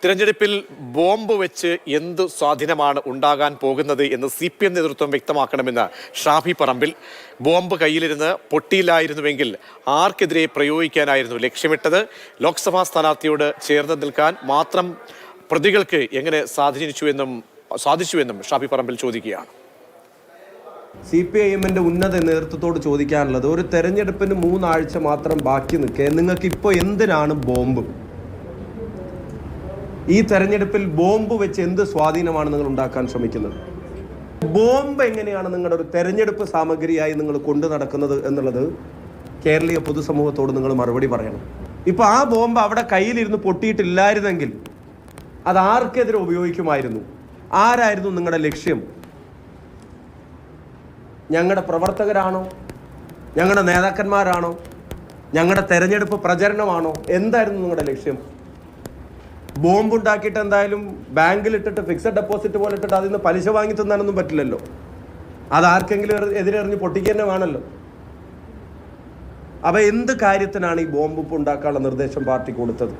തിരഞ്ഞെടുപ്പിൽ ബോംബ് വെച്ച് എന്ത് സ്വാധീനമാണ് ഉണ്ടാകാൻ പോകുന്നത് എന്ന് CPM നേതൃത്വം വ്യക്തമാക്കണമെന്ന് ഷാഫി പറമ്പിൽ. ബോംബ് കയ്യിലിരുന്ന് പൊട്ടിയില്ലായിരുന്നുവെങ്കിൽ ആർക്കെതിരെ പ്രയോഗിക്കാനായിരുന്നു ലക്ഷ്യമിട്ടത്? ലോക്സഭാ സ്ഥാനാർത്ഥിയോട് ചേർന്ന് നിൽക്കാൻ മാത്രം പ്രതികൾക്ക് എങ്ങനെ സാധിച്ചുവെന്നും ഷാഫി പറമ്പിൽ ചോദിക്കുകയാണ്. CPIM-ന്റെ ഉന്നത നേതൃത്വത്തോട് ചോദിക്കാനുള്ളത്, ഒരു തെരഞ്ഞെടുപ്പിന് 3 ആഴ്ച മാത്രം ബാക്കി നിൽക്കെ നിങ്ങൾക്ക് ഇപ്പോൾ എന്തിനാണ് ബോംബ്? ഈ തെരഞ്ഞെടുപ്പിൽ ബോംബ് വെച്ച് എന്ത് സ്വാധീനമാണ് നിങ്ങൾ ഉണ്ടാക്കാൻ ശ്രമിക്കുന്നത്? ബോംബ് എങ്ങനെയാണ് നിങ്ങളുടെ ഒരു തെരഞ്ഞെടുപ്പ് സാമഗ്രിയായി നിങ്ങൾ കൊണ്ടു നടക്കുന്നത് എന്നുള്ളത് കേരളീയ പൊതുസമൂഹത്തോട് നിങ്ങൾ മറുപടി പറയണം. ഇപ്പൊ ആ ബോംബ് അവിടെ കയ്യിലിരുന്ന് പൊട്ടിയിട്ടില്ലായിരുന്നെങ്കിൽ അത് ആർക്കെതിരെ ഉപയോഗിക്കുമായിരുന്നു? ആരായിരുന്നു നിങ്ങളുടെ ലക്ഷ്യം? ഞങ്ങളുടെ പ്രവർത്തകരാണോ? ഞങ്ങളുടെ നേതാക്കന്മാരാണോ? ഞങ്ങളുടെ തെരഞ്ഞെടുപ്പ് പ്രചരണമാണോ? എന്തായിരുന്നു നിങ്ങളുടെ ലക്ഷ്യം? ബോംബ് ഉണ്ടാക്കിയിട്ട് എന്തായാലും ബാങ്കിലിട്ടിട്ട് ഫിക്സഡ് ഡെപ്പോസിറ്റ് പോലെ ഇട്ടിട്ട് അതിൽ നിന്ന് പലിശ വാങ്ങി തിന്നാനൊന്നും പറ്റില്ലല്ലോ. അത് ആർക്കെങ്കിലും എതിരെറിഞ്ഞ് പൊട്ടിക്കുക വേണമല്ലോ. അപ്പൊ എന്ത് കാര്യത്തിനാണ് ഈ ബോംബ് ഉണ്ടാക്കാനുള്ള നിർദ്ദേശം പാർട്ടി കൊടുത്തത്?